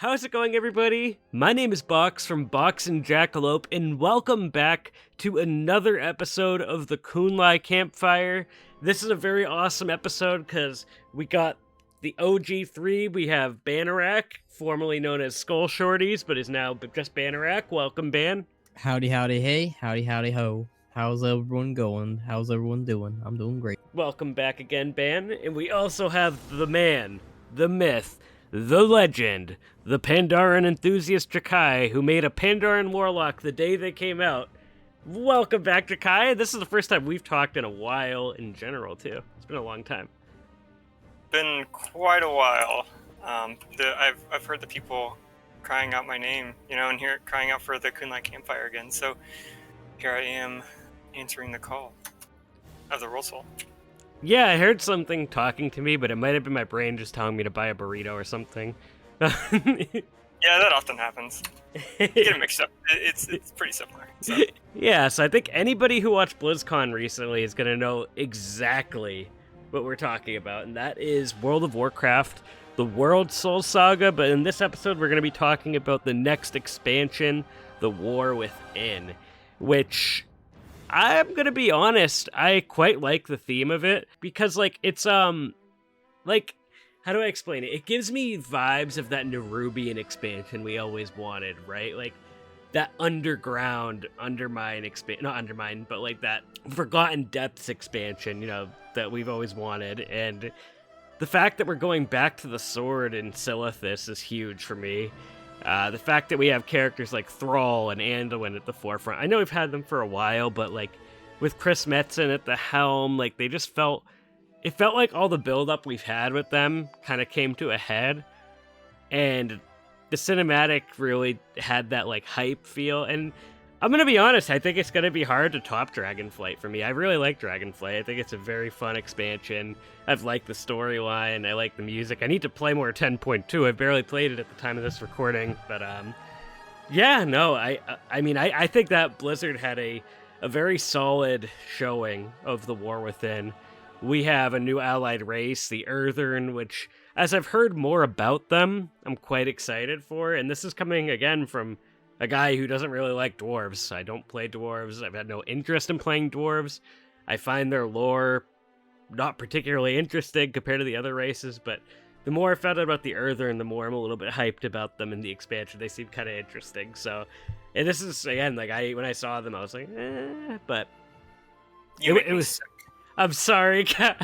How's it going, everybody? My name is Box from Box and Jacquilope, and welcome back to another episode of the Kun-Lai Campfire. This is a very awesome episode because we got the OG3. We have Banarak, formerly known as Skoll Shorties, but is now just Banarak. Welcome, Ban. Howdy, howdy, hey. Howdy, howdy, ho. How's everyone going? How's everyone doing? I'm doing great. Welcome back again, Ban. And we also have the man, the myth, the legend, the Pandaren enthusiast Jikai, who made a Pandaren warlock the day they came out. Welcome back, Jikai. This is the first time we've talked in a while in general, too. It's been a long time. Been quite a while. I've heard the people crying out my name, and here crying out for the Kun-Lai Campfire again. So here I am answering the call of the roll soul. Yeah, I heard something talking to me, but it might have been my brain just telling me to buy a burrito or something. Yeah, that often happens. You get it mixed up. It's pretty similar. So. Yeah, so I think anybody who watched BlizzCon recently is going to know exactly what we're talking about, and that is World of Warcraft, the World Soul Saga, but in this episode we're going to be talking about the next expansion, The War Within, which, I'm going to be honest, I quite like the theme of it, because, it's, how do I explain it? It gives me vibes of that Nerubian expansion we always wanted, right? Like, that underground, not Undermine, but like that Forgotten Depths expansion, that we've always wanted. And the fact that we're going back to the sword in Silithus is huge for me. The fact that we have characters like Thrall and Anduin at the forefront. I know we've had them for a while, but like with Chris Metzen at the helm, like they just felt like all the build-up we've had with them kind of came to a head. And the cinematic really had that like hype feel, and I'm gonna be honest, I think it's gonna be hard to top Dragonflight for me. I really like Dragonflight. I think it's a very fun expansion. I've liked the storyline, I like the music. I need to play more 10.2. I barely played it at the time of this recording, but yeah, no, I think that Blizzard had a very solid showing of the War Within. We have a new allied race, the Earthern, which, as I've heard more about them, I'm quite excited for. And this is coming, again, from a guy who doesn't really like dwarves. I don't play dwarves. I've had no interest in playing dwarves. I find their lore not particularly interesting compared to the other races, but the more I found out about the Earthern, the more I'm a little bit hyped about them in the expansion. They seem kind of interesting. So, and this is, again, like, when I saw them, I was like, but it was... I'm sorry. I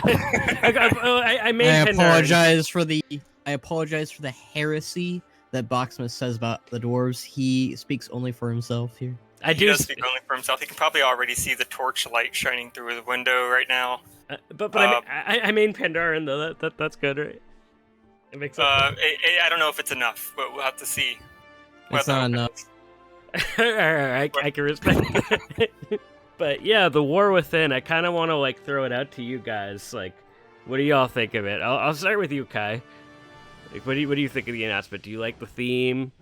apologize for the heresy that Boxmas says about the dwarves. He speaks only for himself here. He does speak only for himself. He can probably already see the torch light shining through his window right now. I mean Pandaren though. That's good, right? It makes sense. I don't know if it's enough, but we'll have to see. It's not enough. Alright, I can respect that. But yeah, the War Within, I kind of want to like throw it out to you guys. Like, what do y'all think of it? I'll start with you, Kai. Like, what do you think of the announcement? Do you like the theme?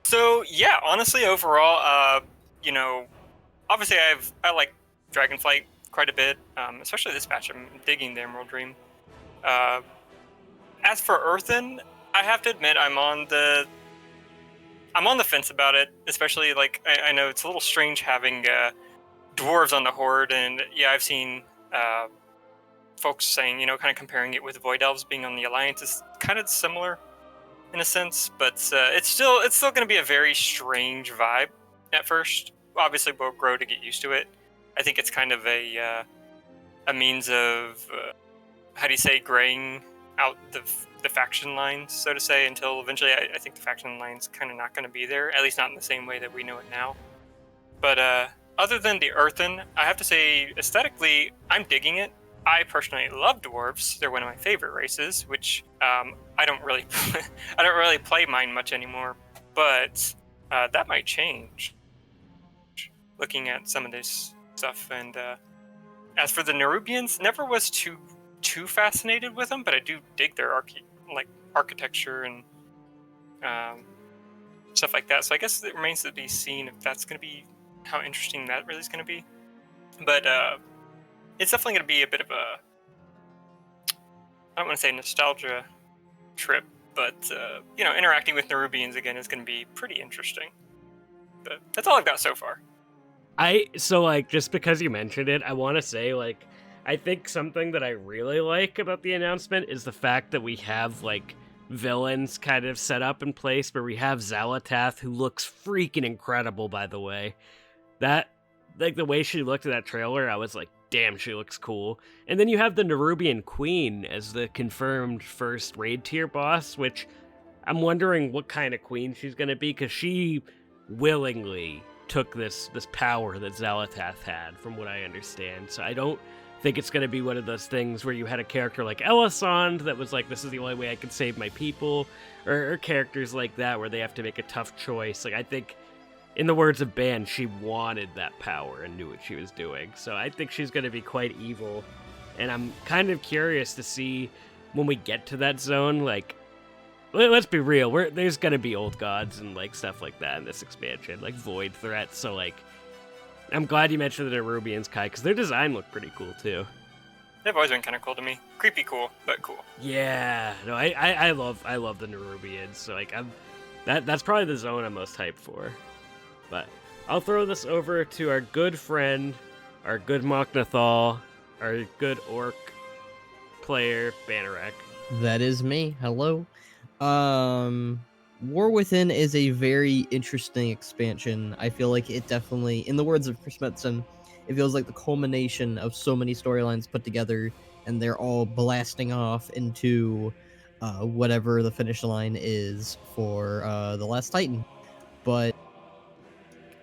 So yeah, honestly, overall, obviously I like Dragonflight quite a bit, especially this patch. I'm digging the Emerald Dream. As for Earthen, I have to admit I'm on the fence about it. Especially like I know it's a little strange having dwarves on the Horde, and yeah, I've seen folks saying, kind of comparing it with Void Elves being on the Alliance is kind of similar in a sense, but it's still going to be a very strange vibe at first. Obviously, we'll grow to get used to it. I think it's kind of a means of graying out the faction lines, so to say, until eventually I think the faction line's kind of not going to be there, at least not in the same way that we know it now. But other than the Earthen, I have to say, aesthetically, I'm digging it. I personally love dwarves. They're one of my favorite races, which I don't really play mine much anymore. But that might change, looking at some of this stuff. And as for the Nerubians, never was too fascinated with them, but I do dig their architecture and stuff like that. So I guess it remains to be seen if that's going to be how interesting that really is going to be. But it's definitely going to be a bit of a, I don't want to say nostalgia trip, But interacting with Nerubians again is going to be pretty interesting. But that's all I've got so far. Just because you mentioned it, I want to say, like, I think something that I really like about the announcement is the fact that we have, like, villains kind of set up in place, where we have Xalatath, who looks freaking incredible, by the way. That, like, the way she looked at that trailer, I was like, damn, she looks cool. And then you have the Nerubian Queen as the confirmed first raid tier boss, which I'm wondering what kind of queen she's going to be, because she willingly took this power that Xalatath had, from what I understand. So I don't think it's going to be one of those things where you had a character like Elisand that was like, this is the only way I can save my people, or characters like that where they have to make a tough choice. Like, I think, in the words of Ban, she wanted that power and knew what she was doing. So I think she's going to be quite evil, and I'm kind of curious to see when we get to that zone, like, let's be real, there's gonna be old gods and, like, stuff like that in this expansion, like void threats, so, like, I'm glad you mentioned the Nerubians, Kai, because their design looked pretty cool, too. They've always been kind of cool to me. Creepy cool, but cool. Yeah, no, I love the Nerubians, so, like, that's probably the zone I'm most hyped for. But I'll throw this over to our good friend, our good Moknathal, our good orc player, Banneret. That is me. Hello. War Within is a very interesting expansion. I feel like it definitely, in the words of Chris Metzen, it feels like the culmination of so many storylines put together, and they're all blasting off into whatever the finish line is for The Last Titan. But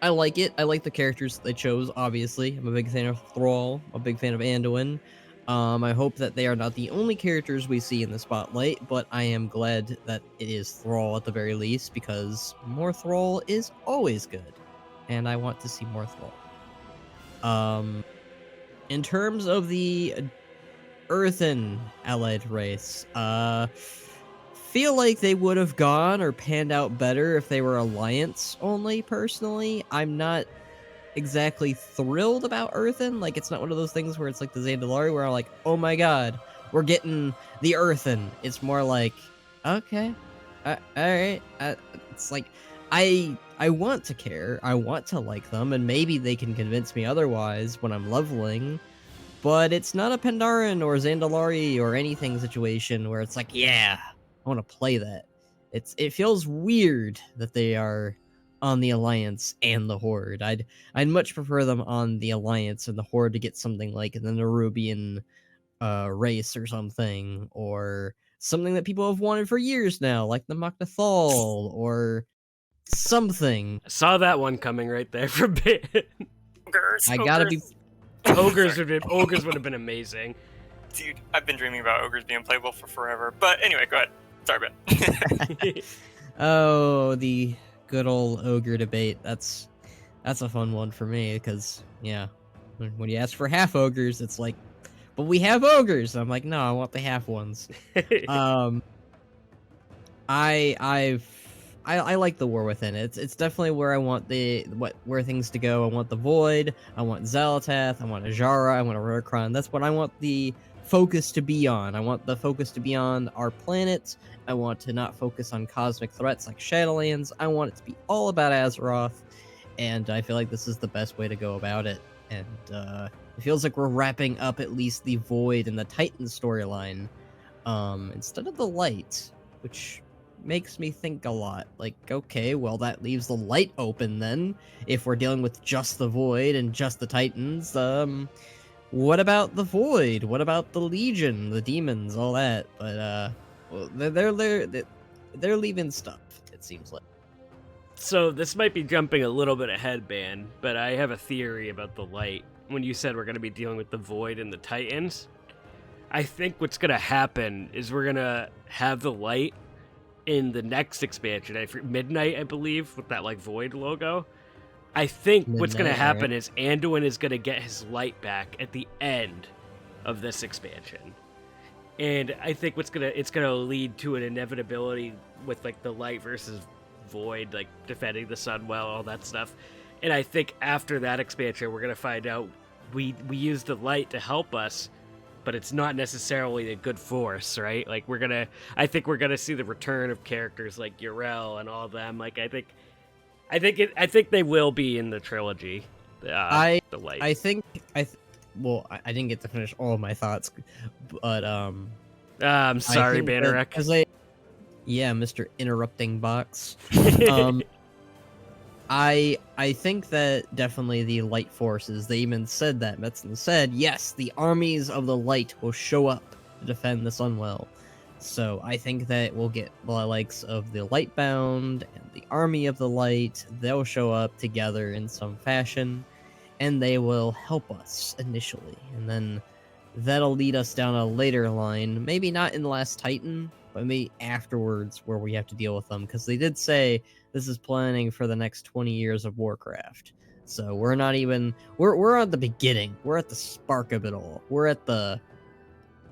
I like it. I like the characters they chose, obviously. I'm a big fan of Thrall. I'm a big fan of Anduin. I hope that they are not the only characters we see in the spotlight, but I am glad that it is Thrall at the very least, because more Thrall is always good, and I want to see more Thrall. In terms of the Earthen allied race, feel like they would have gone or panned out better if they were Alliance only, personally. I'm not exactly thrilled about Earthen. Like, it's not one of those things where it's like the Zandalari where I'm like, oh my god, we're getting the Earthen. It's more like, okay, alright. It's like, I want to care, I want to like them, and maybe they can convince me otherwise when I'm leveling, but it's not a Pandaren or Zandalari or anything situation where it's like, yeah, I want to play that. It feels weird that they are on the Alliance and the Horde. I'd much prefer them on the Alliance and the Horde to get something like the Nerubian race or something, or something that people have wanted for years now, like the Moknathal or something. I saw that one coming right there for a bit. Ogres. I gotta be. Ogres would have been amazing. Dude, I've been dreaming about ogres being playable for forever. But anyway, go ahead. Sorry, Ben. Oh, the good old ogre debate. That's a fun one for me, because yeah, when you ask for half ogres, it's like, but we have ogres. I'm like, no, I want the half ones. I like the War Within. It's definitely where I want where things to go. I want the Void. I want Xalatath. I want Ajara. I want a Rurikron. That's what I want the focus to be on. I want the focus to be on our planet. I want to not focus on cosmic threats like Shadowlands. I want it to be all about Azeroth, and I feel like this is the best way to go about it. And it feels like we're wrapping up at least the Void and the Titan storyline instead of the Light, which makes me think a lot. Like, okay, well, that leaves the Light open then, if we're dealing with just the Void and just the Titans. What about the Void? What about the Legion, the demons, all that? But well, they're leaving stuff, it seems like. So this might be jumping a little bit ahead, Ban, but I have a theory about the Light. When you said we're going to be dealing with the Void and the Titans, I think what's going to happen is we're going to have the Light in the next expansion, Midnight, I believe, with that, like, Void logo. I think what's going to happen is Anduin is going to get his light back at the end of this expansion. And I think it's going to lead to an inevitability with, like, the Light versus Void, like, defending the sun well, all that stuff. And I think after that expansion, we're going to find out we used the Light to help us but it's not necessarily a good force, right? Like I think we're gonna see the return of characters like Yrel and all of them. Like I think they will be in the trilogy. The light. I think well, I didn't get to finish all of my thoughts, but I'm sorry, Bannerek. Yeah, Mr. Interrupting Box. I think that definitely the light forces, they even said that. Metzen said, yes, the armies of the light will show up to defend the Sunwell. So I think that we'll get the likes of the Lightbound and the Army of the Light. They'll show up together in some fashion, and they will help us initially. And then that'll lead us down a later line, maybe not in the Last Titan, but maybe afterwards where we have to deal with them. Because they did say this is planning for the next 20 years of Warcraft. So we're not even... We're at the beginning. We're at the spark of it all. We're at the...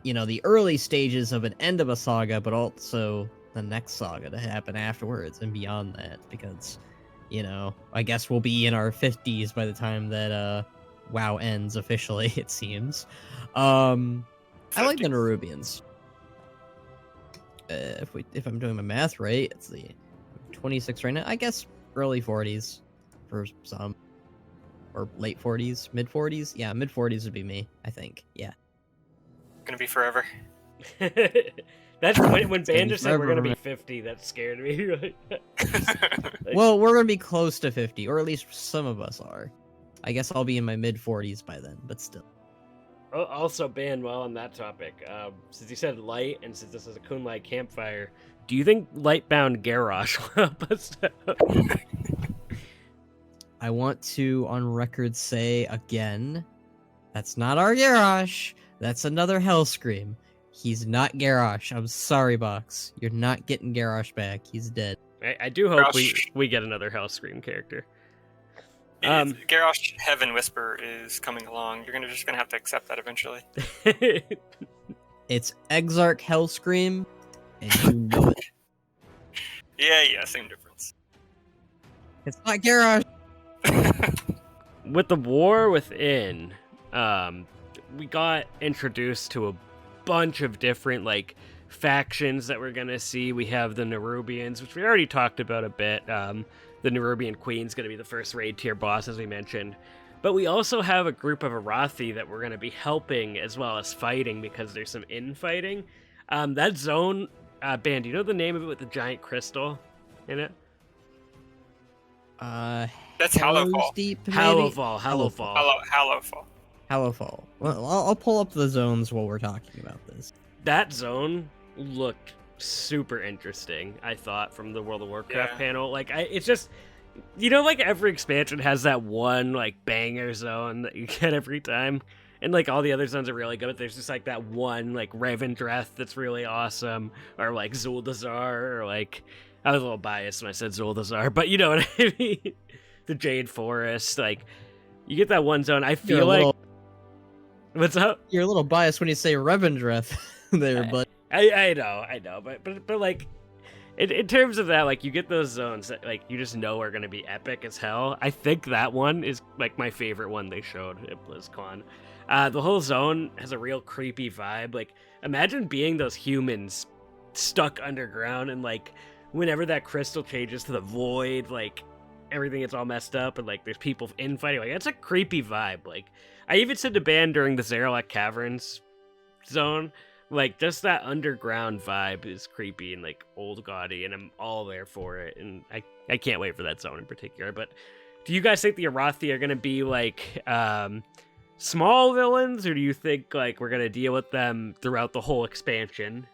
the early stages of an end of a saga, but also the next saga to happen afterwards and beyond that, because, I guess we'll be in our 50s by the time that, WoW ends officially, it seems. I like the Nerubians. If I'm doing my math right, it's the 26 right now. I guess early 40s for some. Or late 40s, mid 40s. Yeah, mid 40s would be me, I think. Yeah. Gonna be forever. That's when Bandit said we're gonna be 50. That scared me. Well, we're gonna be close to 50, or at least some of us are. I guess I'll be in my mid 40s by then, but still. Also, Ban, while on that topic, since you said light, and since this is a Kun-Lai Campfire, do you think Lightbound Garrosh will help us out? I want to, on record, say again, that's not our Garrosh. That's another Hellscream. He's not Garrosh. I'm sorry, Box. You're not getting Garrosh back. He's dead. I do hope we get another Hellscream character. Garrosh Heaven Whisper is coming along. You're just gonna have to accept that eventually. It's Exarch Hellscream, and you know it. Yeah, same difference. It's not Garrosh. With the War Within, we got introduced to a bunch of different factions that we're gonna see. We have the Nerubians, which we already talked about a bit. The Nerubian Queen's gonna be the first raid tier boss, as we mentioned. But we also have a group of Arathi that we're gonna be helping as well as fighting, because there's some infighting. That zone, Ban, do you know the name of it with the giant crystal in it? That's Hallowfall. Hallowfall. Well, I'll pull up the zones while we're talking about this. That zone looked super interesting, I thought, from the World of Warcraft panel. It's just, every expansion has that one banger zone that you get every time, and all the other zones are really good, but there's just that one Ravendreth that's really awesome, or Zuldazar, or I was a little biased when I said Zuldazar, but you know what I mean. The Jade Forest, you get that one zone. I feel what's up? You're a little biased when you say Revendreth there, but I know, but in terms of that, you get those zones that you just know are gonna be epic as hell. I think that one is my favorite one they showed at BlizzCon. The whole zone has a real creepy vibe. Imagine being those humans stuck underground, and whenever that crystal changes to the void, everything gets all messed up, and there's people infighting. That's a creepy vibe. I even said to Ban during the Zaralek Caverns zone, just that underground vibe is creepy and old gaudy, and I'm all there for it, and I can't wait for that zone in particular. But do you guys think the Arathi are gonna be small villains, or do you think we're gonna deal with them throughout the whole expansion,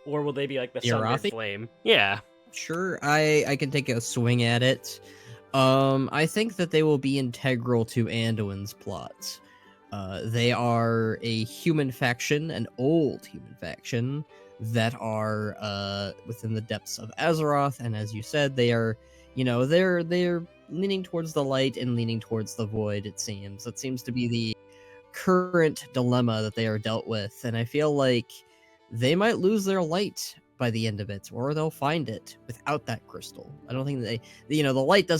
or will they be the Sundered Flame? Yeah. Sure, I can take a swing at it. I think that they will be integral to Anduin's plot. They are a human faction, an old human faction, that are within the depths of Azeroth, and as you said, they are, they're leaning towards the light and leaning towards the void, it seems. That seems to be the current dilemma that they are dealt with, and I feel like they might lose their light by the end of it, or they'll find it without that crystal. I don't think the light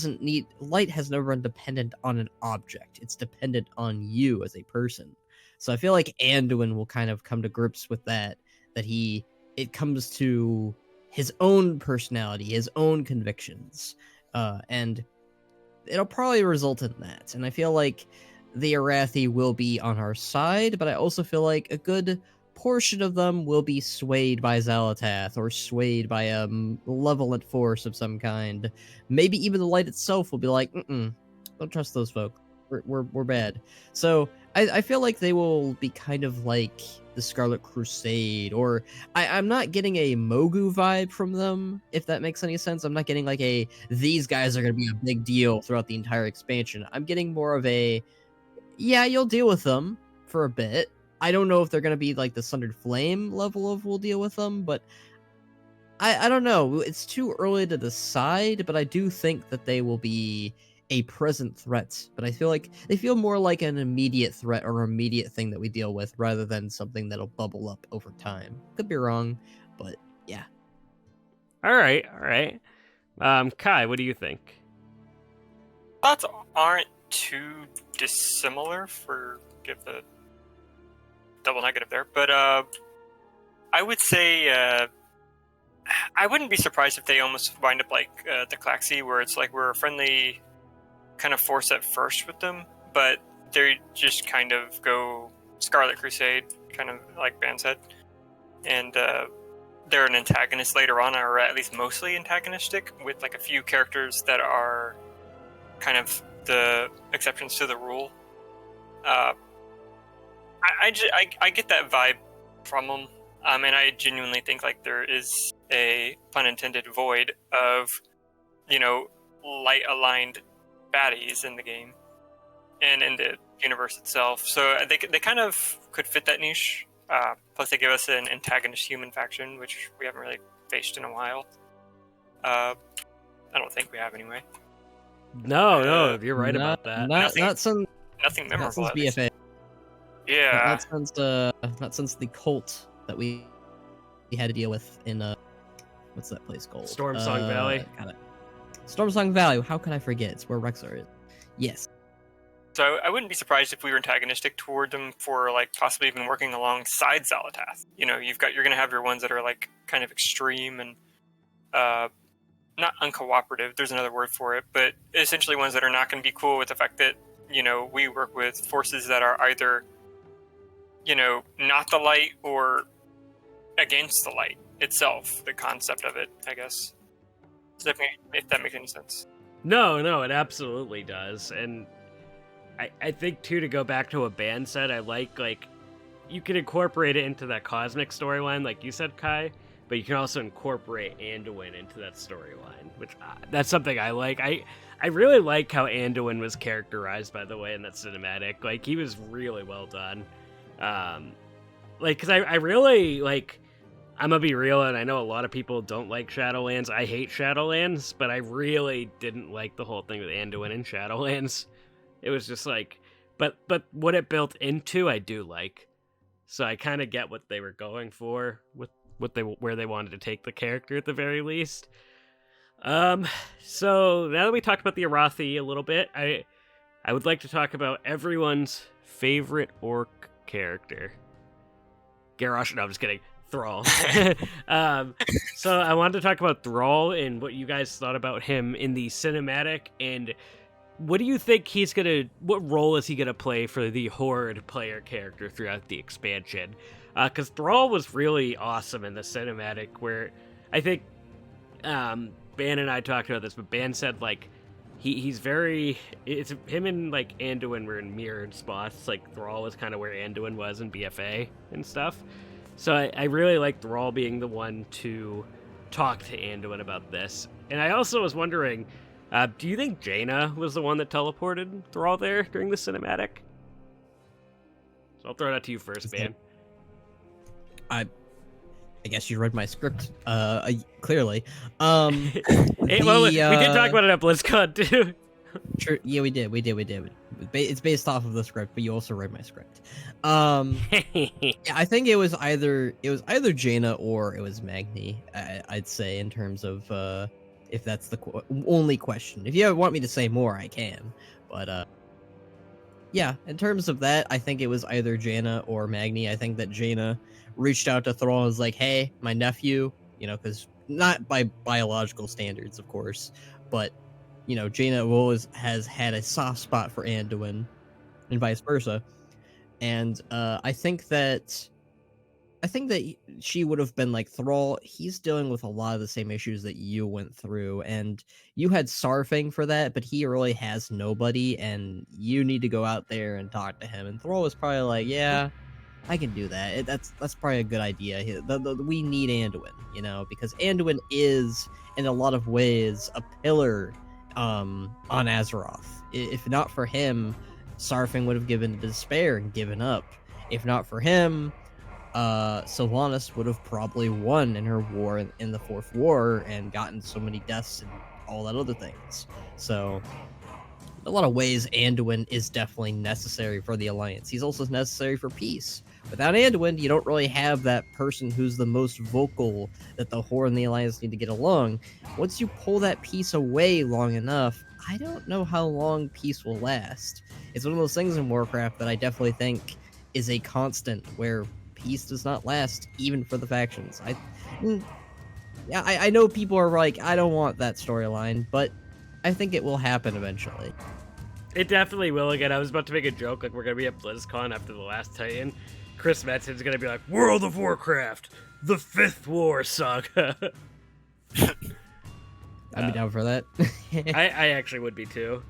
light has never been dependent on an object. It's dependent on you as a person. So I feel like Anduin will kind of come to grips with that it comes to his own personality, his own convictions, and it'll probably result in that. And I feel like the Arathi will be on our side, but I also feel like a good portion of them will be swayed by Xalatath or swayed by a malevolent force of some kind. Maybe even the light itself will be like, don't trust those folk. We're bad. So I feel like they will be kind of like the Scarlet Crusade, or I'm not getting a Mogu vibe from them, if that makes any sense. I'm not getting like these guys are going to be a big deal throughout the entire expansion. I'm getting more of yeah, you'll deal with them for a bit. I don't know if they're going to be like the Sundered Flame level of we'll deal with them, but I don't know. It's too early to decide, but I do think that they will be a present threat. But I feel like they feel more like an immediate threat or immediate thing that we deal with rather than something that'll bubble up over time. Could be wrong, but yeah. All right. Kai, what do you think? Thoughts aren't too dissimilar for give the double negative there, but I would say I wouldn't be surprised if they almost wind up like the Klaxi, where it's like we're a friendly kind of force at first with them, but they just kind of go Scarlet Crusade, kind of like Ban said, and they're an antagonist later on, or at least mostly antagonistic, with like a few characters that are kind of the exceptions to the rule. I get that vibe from them, and I genuinely think like there is a pun intended void of, light aligned baddies in the game and in the universe itself. So they kind of could fit that niche. Plus, they give us an antagonist human faction, which we haven't really faced in a while. I don't think we have anyway. No, you're right about that. Not since nothing memorable. Not since BFA. Yeah. Not since the cult that we had to deal with in what's that place called? Stormsong Valley. Stormsong Valley. How can I forget? It's where Rexar is. Yes. So I wouldn't be surprised if we were antagonistic toward them for like possibly even working alongside Xalatath. You're going to have your ones that are like kind of extreme and not uncooperative. There's another word for it, but essentially ones that are not going to be cool with the fact that we work with forces that are either not the light or against the light itself. The concept of it, I guess. If that makes any sense. No, it absolutely does, and I think too, to go back to what Ban said, I like you can incorporate it into that cosmic storyline, like you said, Kai, but you can also incorporate Anduin into that storyline, which that's something I like. I really like how Anduin was characterized, by the way, in that cinematic. Like, he was really well done. Because I really, I'm gonna be real, and I know a lot of people don't like Shadowlands. I hate Shadowlands, but I really didn't like the whole thing with Anduin in Shadowlands. It was just but what it built into, I do like. So I kind of get what they were going for with where they wanted to take the character at the very least. So now that we talked about the Arathi a little bit, I would like to talk about everyone's favorite orc character. Garrosh, no, I'm just kidding. Thrall. So I wanted to talk about Thrall and what you guys thought about him in the cinematic, and what do you think what role is he gonna play for the Horde player character throughout the expansion? Because Thrall was really awesome in the cinematic, where I think Ban and I talked about this, but Ban said he's very, it's him and Anduin were in mirrored spots. Thrall was kind of where Anduin was in BFA and stuff. So I really like Thrall being the one to talk to Anduin about this. And I also was wondering, do you think Jaina was the one that teleported Thrall there during the cinematic? So I'll throw it out to you first, Ban. I guess you read my script, clearly. We did talk about it at BlizzCon too. Sure, yeah, we did. It's based off of the script, but you also read my script. Yeah, I think it was either Jaina or it was Magni. I'd say, in terms of if that's the only question. If you want me to say more, I can. But Yeah, in terms of that, I think it was either Jaina or Magni. I think that Jaina reached out to Thrall and was like, hey, my nephew, because not by biological standards, of course, but, Jaina always has had a soft spot for Anduin and vice versa. And I think that she would have been like, Thrall, he's dealing with a lot of the same issues that you went through, and you had Sarfing for that, but he really has nobody, and you need to go out there and talk to him. And Thrall was probably like, yeah, I can do that. That's probably a good idea. We need Anduin, because Anduin is, in a lot of ways, a pillar on Azeroth. If not for him, Sarfing would have given to despair and given up. If not for him, Sylvanas would have probably won in her war in the Fourth War and gotten so many deaths and all that other things. So, in a lot of ways, Anduin is definitely necessary for the Alliance. He's also necessary for peace. Without Anduin, you don't really have that person who's the most vocal that the Horde and the Alliance need to get along. Once you pull that peace away long enough, I don't know how long peace will last. It's one of those things in Warcraft that I definitely think is a constant where peace does not last, even for the factions. I know people are like, I don't want that storyline, but I think it will happen eventually. It definitely will again. I was about to make a joke, like we're going to be at BlizzCon after the last Titan. Chris Metzen's going to be like, World of Warcraft, the 5th War Saga. I'd be down for that. I actually would be too.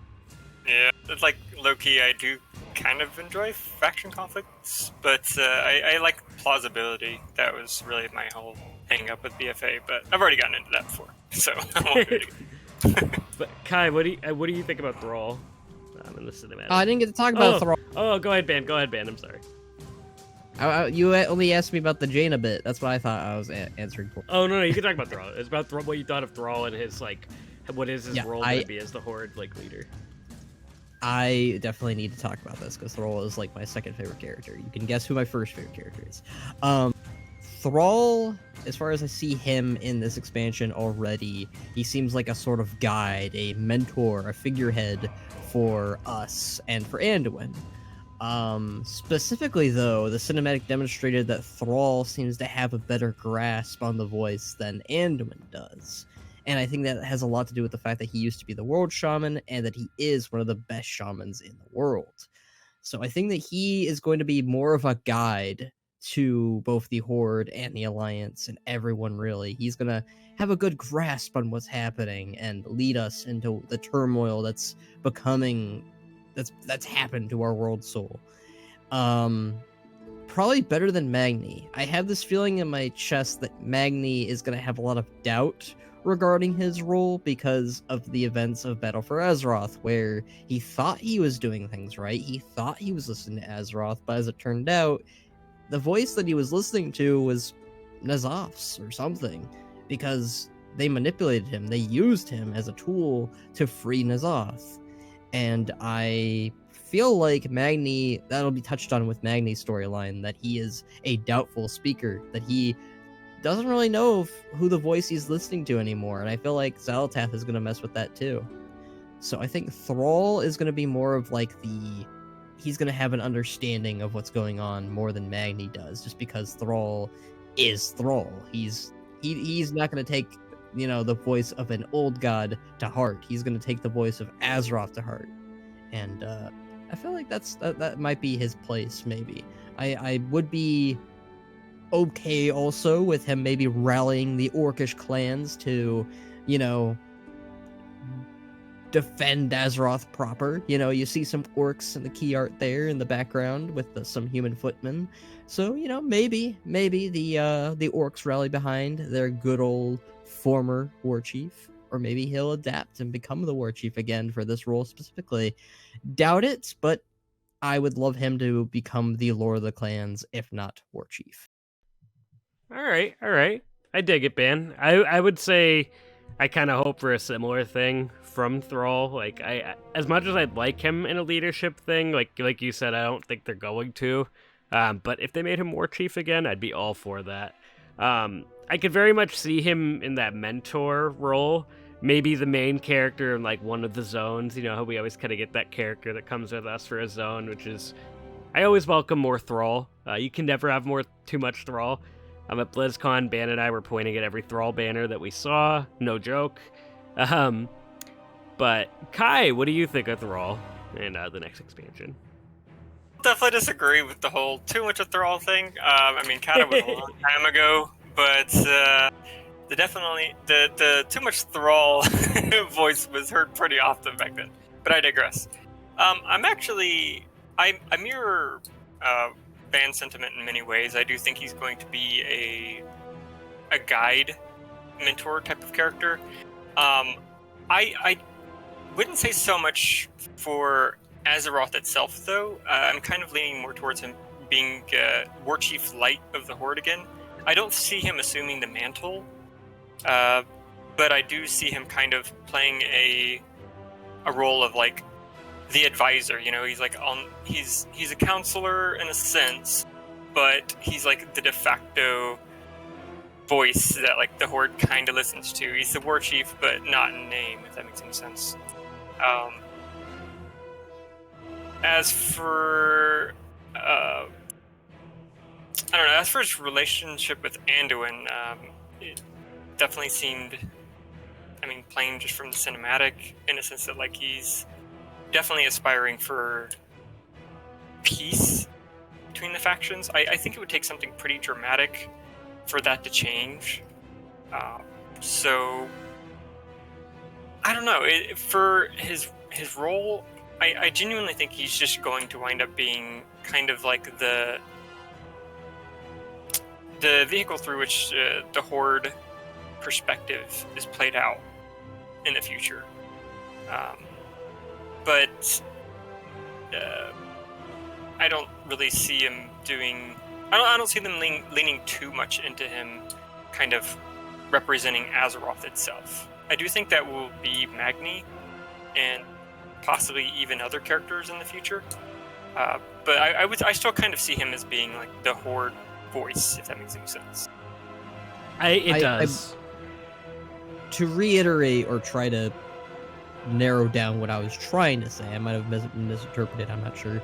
Yeah, it's like low-key, I do kind of enjoy faction conflicts, but I like plausibility. That was really my whole hang-up with BFA, but I've already gotten into that before, so I won't do it again. But Kai, what do you think about Thrall in the cinematic? I didn't get to talk about Thrall. Oh, go ahead, Ben. I'm sorry. You only asked me about the Jaina bit. That's what I thought I was answering for. Oh, no, you can talk about Thrall. It's about what you thought of Thrall and his, what is his role going to be as the Horde, leader. I definitely need to talk about this because Thrall is my second favorite character. You can guess who my first favorite character is. Thrall, as far as I see him in this expansion already, he seems like a sort of guide, a mentor, a figurehead for us and for Anduin. Specifically, though, the cinematic demonstrated that Thrall seems to have a better grasp on the voice than Anduin does. And I think that has a lot to do with the fact that he used to be the world shaman and that he is one of the best shamans in the world. So I think that he is going to be more of a guide to both the Horde and the Alliance and everyone, really. He's going to have a good grasp on what's happening and lead us into the turmoil that's happened to our world soul. Probably better than Magni. I have this feeling in my chest that Magni is going to have a lot of doubt regarding his role because of the events of Battle for Azeroth, where he thought he was doing things right. He thought he was listening to Azeroth, but as it turned out, the voice that he was listening to was N'Zoth's or something, because they manipulated him. They used him as a tool to free N'Zoth. And I feel like Magni, that'll be touched on with Magni's storyline, that he is a doubtful speaker, that he doesn't really know who the voice he's listening to anymore, and I feel like Xal'atath is going to mess with that too. So I think Thrall is going to be more of he's going to have an understanding of what's going on more than Magni does, just because Thrall is Thrall. He's not going to take, the voice of an old god to heart. He's going to take the voice of Azeroth to heart. And I feel like that might be his place, maybe. I would be okay also with him maybe rallying the Orcish clans to, defend Azeroth proper. You see some orcs in the key art there in the background with some human footmen. So, maybe the orcs rally behind their good old former war chief, or maybe he'll adapt and become the war chief again for this role specifically. Doubt it, but I would love him to become the Lord of the Clans, if not war chief. All right. I dig it, Ben. I would say I kind of hope for a similar thing from Thrall. I as much as I'd like him in a leadership thing, like you said, I don't think they're going to. But if they made him war chief again, I'd be all for that. I could very much see him in that mentor role, maybe the main character in like one of the zones. You know how we always kind of get that character that comes with us for a zone, which is I always welcome more Thrall. You can never have too much Thrall. At BlizzCon, Ban and I were pointing at every Thrall banner that we saw. No joke. But Kai, what do you think of Thrall and the next expansion? Definitely disagree with the whole too much of Thrall thing. I mean, kind of was a long time ago, but the too much Thrall voice was heard pretty often back then. But I digress. I mirror Ban's sentiment in many ways. I do think he's going to be a guide, mentor type of character. I wouldn't say so much for Azeroth itself, though. I'm kind of leaning more towards him being War Chief Light of the Horde again. I don't see him assuming the mantle, but I do see him kind of playing a role of like the advisor. You know, he's like he's a counselor in a sense, but he's like the de facto voice that like the Horde kind of listens to. He's the War Chief, but not in name, if that makes any sense. As for I don't know. As for his relationship with Anduin, it definitely seemed. I mean, playing just from the cinematic, in a sense that like he's definitely aspiring for peace between the factions. I think it would take something pretty dramatic for that to change. So I don't know. For his role, I genuinely think he's just going to wind up being kind of like the vehicle through which the Horde perspective is played out in the future. But I don't really see him doing. I don't see them leaning too much into him, kind of representing Azeroth itself. I do think that will be Magni, and possibly even other characters in the future. But I still kind of see him as being like the Horde voice, if that makes any sense. It does. To reiterate or try to narrow down what I was trying to say, I might have misinterpreted, I'm not sure.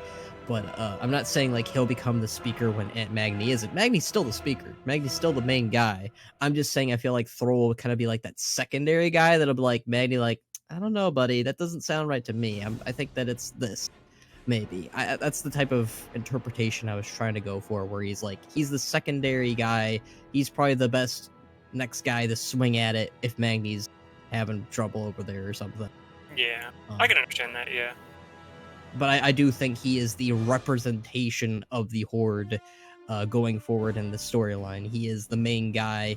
But I'm not saying like he'll become the speaker when Aunt Magni isn't. Magni's still the speaker. Magni's still the main guy. I'm just saying I feel like Thrall will kind of be like that secondary guy that'll be like, Magni, like, I don't know, buddy. That doesn't sound right to me. I think that it's this. Maybe. That's the type of interpretation I was trying to go for, where he's like, he's the secondary guy. He's probably the best next guy to swing at it if Magni's having trouble over there or something. Yeah, I can understand that, yeah. But I do think he is the representation of the Horde going forward in the storyline. He is the main guy.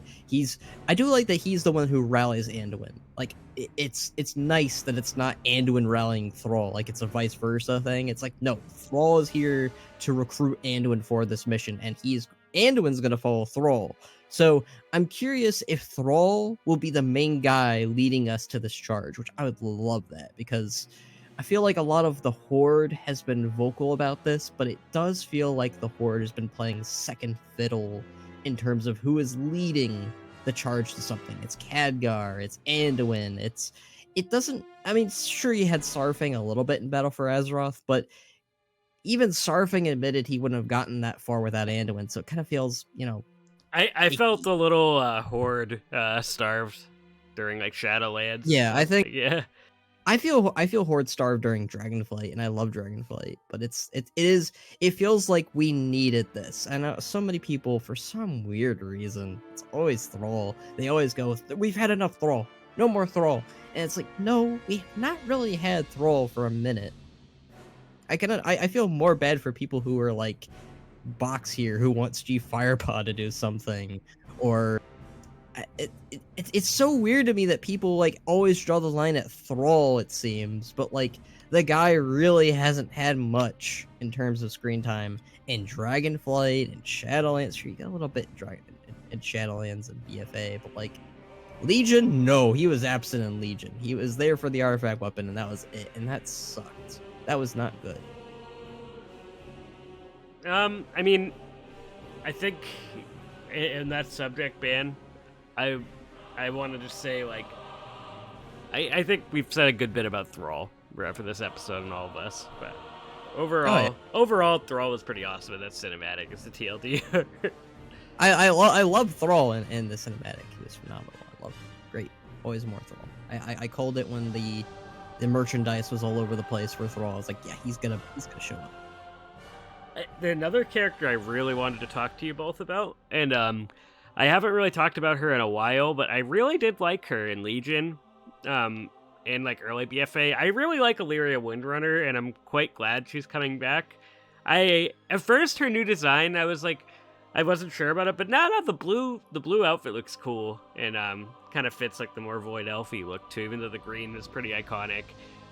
I do like that he's the one who rallies Anduin. Like, it's nice that it's not Anduin rallying Thrall. Like, it's a vice versa thing. It's like, no, Thrall is here to recruit Anduin for this mission, and Anduin's going to follow Thrall. So I'm curious if Thrall will be the main guy leading us to this charge, which I would love that, because I feel like a lot of the Horde has been vocal about this, but it does feel like the Horde has been playing second fiddle in terms of who is leading the charge to something. It's Khadgar, it's Anduin, I mean, sure, you had Sarfang a little bit in Battle for Azeroth, but even Sarfang admitted he wouldn't have gotten that far without Anduin, so it kind of feels, I felt a little Horde starved during like Shadowlands. Yeah, I think. Yeah. I feel Horde starved during Dragonflight, and I love Dragonflight, but it feels like we needed this. I know so many people, for some weird reason, it's always Thrall. They always go, we've had enough Thrall, no more Thrall. And it's like, no, we've not really had Thrall for a minute. I feel more bad for people who are like Box here, who wants G Firepaw to do something, or it's so weird to me that people like always draw the line at Thrall, it seems, but like the guy really hasn't had much in terms of screen time in Dragonflight and Shadowlands. Sure, you got a little bit in Shadowlands and BFA, but like Legion, no, he was absent in Legion. He was there for the artifact weapon, and that was it, and that sucked. That was not good. I mean, I think in that subject, Ban, I want to just say, like, I think we've said a good bit about Thrall for this episode and all of us, but overall, Thrall was pretty awesome in that cinematic. It's the TLD. I love Thrall in the cinematic. He was phenomenal. I love him. Great. Always more Thrall. I called it when the merchandise was all over the place for Thrall. I was like, yeah, he's gonna show up. Another character I really wanted to talk to you both about, and I haven't really talked about her in a while, but I really did like her in Legion, and like early BFA. I really like Illyria Windrunner, and I'm quite glad she's coming back. At first her new design, I was like, I wasn't sure about it, but now the blue outfit looks cool, and kind of fits like the more Void Elfy look too, even though the green is pretty iconic.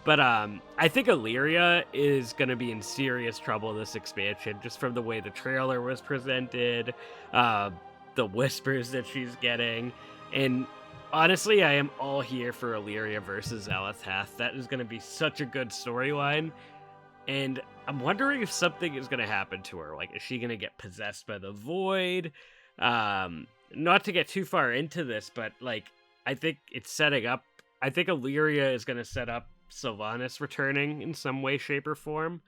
But I think Illyria is going to be in serious trouble this expansion, just from the way the trailer was presented, the whispers that she's getting, and honestly, I am all here for Illyria versus Xal'atath. That is going to be such a good storyline, and I'm wondering if something is going to happen to her. Like, is she going to get possessed by the Void? Not to get too far into this, but like, I think it's setting up. I think Illyria is going to set up Sylvanas returning in some way, shape, or form.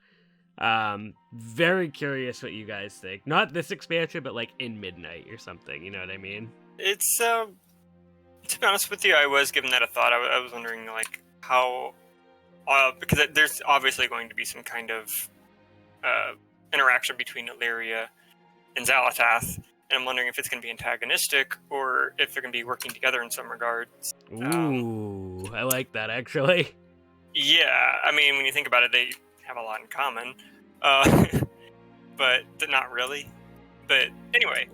Very curious what you guys think. Not this expansion, but like in Midnight or something. You know what I mean? It's to be honest with you, I was giving that a thought. I was wondering like how, because there's obviously going to be some kind of interaction between Illyria and Xal'atath, and I'm wondering if it's going to be antagonistic or if they're going to be working together in some regards. Ooh, I like that actually. Yeah, I mean, when you think about it, they have a lot in common, but not really. But anyway,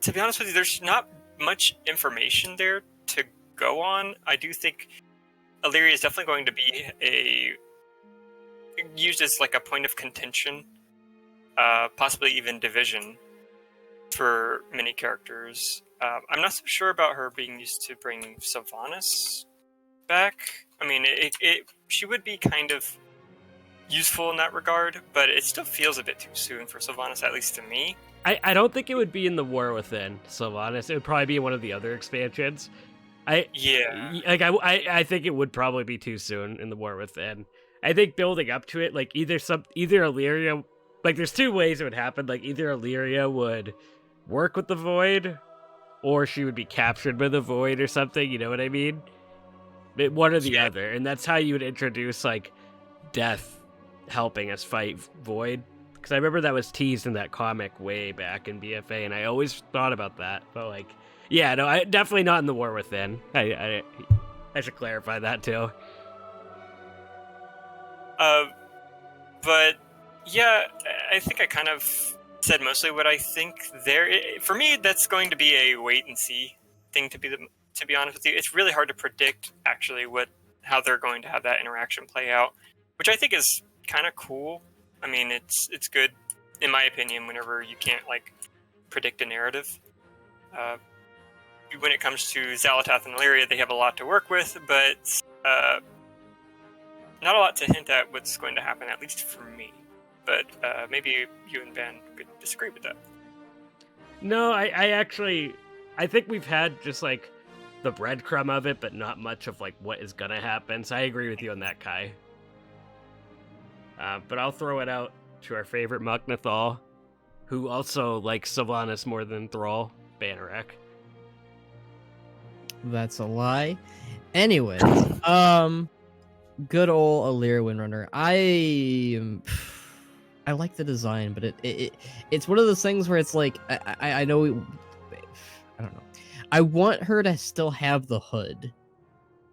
to be honest with you, there's not much information there to go on. I do think Illyria is definitely going to be used as like a point of contention, possibly even division for many characters. I'm not so sure about her being used to bring Sylvanas back. I mean, she would be kind of useful in that regard, but it still feels a bit too soon for Sylvanas, at least to me. I don't think it would be in the War Within, Sylvanas. It would probably be in one of the other expansions. I think it would probably be too soon in the War Within. I think building up to it, like either Illyria, like there's two ways it would happen. Like either Illyria would work with the Void, or she would be captured by the Void or something. You know what I mean? One or the other, and that's how you would introduce like Death helping us fight Void. Because I remember that was teased in that comic way back in BFA, and I always thought about that. But like, yeah, no, definitely not in the War Within. I should clarify that too. But yeah, I think I kind of said mostly what I think there. For me, that's going to be a wait and see thing. To be honest with you, it's really hard to predict actually how they're going to have that interaction play out, which I think is kind of cool. I mean, it's good, in my opinion, whenever you can't, like, predict a narrative. When it comes to Xal'atath and Illyria, they have a lot to work with, but not a lot to hint at what's going to happen, at least for me. But maybe you and Ben could disagree with that. No, I think we've had just, like, the breadcrumb of it, but not much of, like, what is gonna happen, so I agree with you on that, Kai. But I'll throw it out to our favorite Muknathal, who also likes Sylvanas more than Thrall, Banneret. That's a lie. Anyways, good old Illyria Windrunner. I like the design, but it's one of those things where it's like I know I don't know. I want her to still have the hood.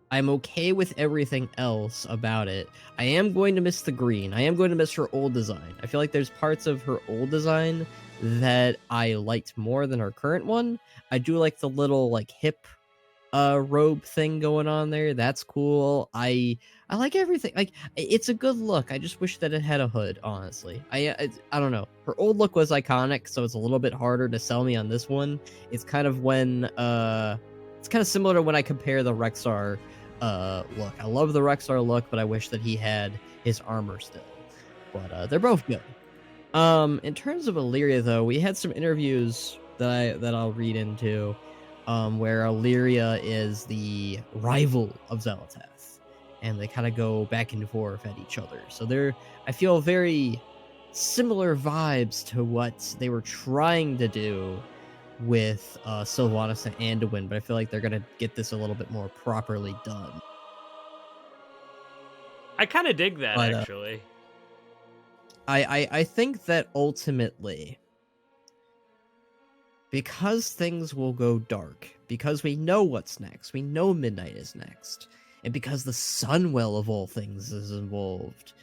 I'm okay with everything else about it. I am going to miss the green. I am going to miss her old design. I feel like there's parts of her old design that I liked more than her current one. I do like the little like hip robe thing going on there. That's cool. I like everything. Like it's a good look. I just wish that it had a hood, honestly. I don't know. Her old look was iconic, so it's a little bit harder to sell me on this one. It's kind of when it's kind of similar to when I compare the Rexxar look. I love the Rexxar look, but I wish that he had his armor still. But they're both good. In terms of Illyria, though, we had some interviews that I'll read into. where Illyria is the rival of Xal'atath, and they kind of go back and forth at each other. So I feel very similar vibes to what they were trying to do with Sylvanas and Anduin, but I feel like they're gonna get this a little bit more properly done. I kind of dig that, But, actually. I think that ultimately, because things will go dark, because we know what's next, we know Midnight is next, and because the Sunwell of all things is involved,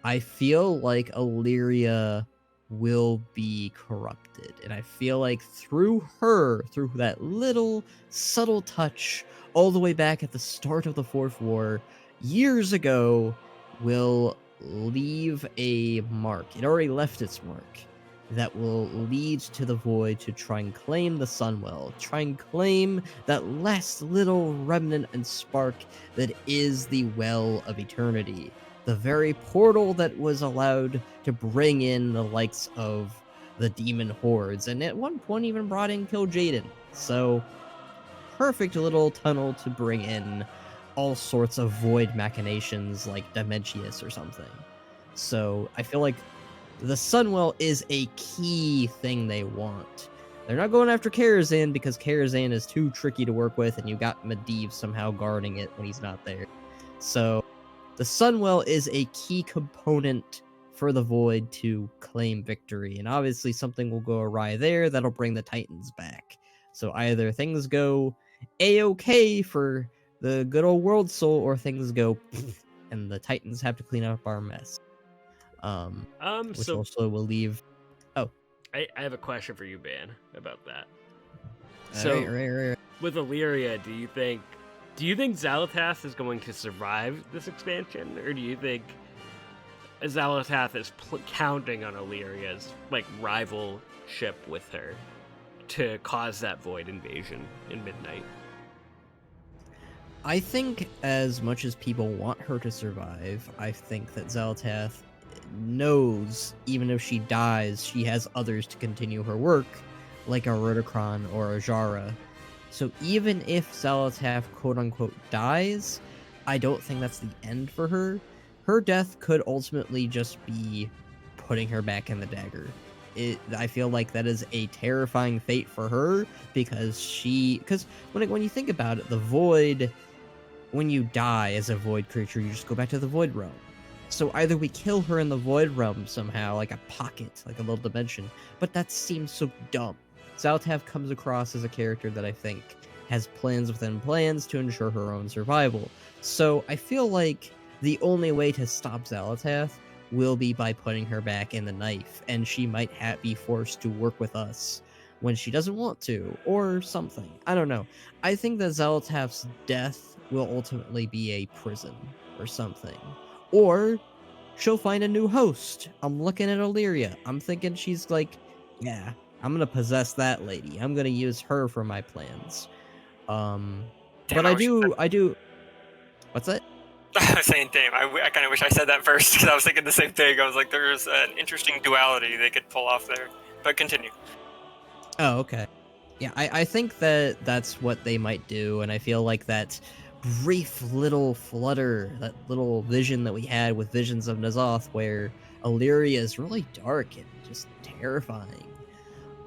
I feel like Illyria will be corrupted. And I feel like through that little subtle touch, all the way back at the start of the Fourth War, years ago, will leave a mark. It already left its mark. That will lead to the Void to try and claim the Sunwell, try and claim that last little remnant and spark that is the Well of Eternity. The very portal that was allowed to bring in the likes of the demon hordes, and at one point even brought in Kil'jaeden. So, perfect little tunnel to bring in all sorts of void machinations like Dementius or something. So, I feel like the Sunwell is a key thing they want. They're not going after Karazhan because Karazhan is too tricky to work with, and you got Medivh somehow guarding it when he's not there. So, the Sunwell is a key component for the Void to claim victory, and obviously something will go awry there that'll bring the Titans back. So either things go A-okay for the good old World Soul, or things go and the Titans have to clean up our mess. Which So also will leave... Oh. I have a question for you, Ban, about that. Right. With Illyria, do you think Xal'atath is going to survive this expansion, or do you think Xal'atath is counting on Illyria's rivalship with her to cause that Void invasion in Midnight? I think as much as people want her to survive, I think that Xal'atath knows even if she dies, she has others to continue her work, like a Rhodocron or a Jara. So even if Xal'atath quote-unquote dies, I don't think that's the end for her. Her death could ultimately just be putting her back in the dagger. I feel like that is a terrifying fate for her, because when you think about it, the Void, when you die as a Void creature, you just go back to the Void Realm. So either we kill her in the Void Realm somehow, like a pocket, like a little dimension, but that seems so dumb. Xal'atath comes across as a character that I think has plans within plans to ensure her own survival. So I feel like the only way to stop Xal'atath will be by putting her back in the knife, and she might be forced to work with us when she doesn't want to, or something. I don't know. I think that Xal'atath's death will ultimately be a prison or something. Or she'll find a new host. I'm looking at Illyria. I'm thinking she's like, yeah, I'm gonna possess that lady. I'm gonna use her for my plans. But I do. What's that? I was saying, damn, I kind of wish I said that first, because I was thinking the same thing. I was like, there's an interesting duality they could pull off there. But continue. Oh, okay. Yeah, I think that that's what they might do, and I feel like that brief little flutter, that little vision that we had with Visions of N'Zoth, where Illyria is really dark and just terrifying.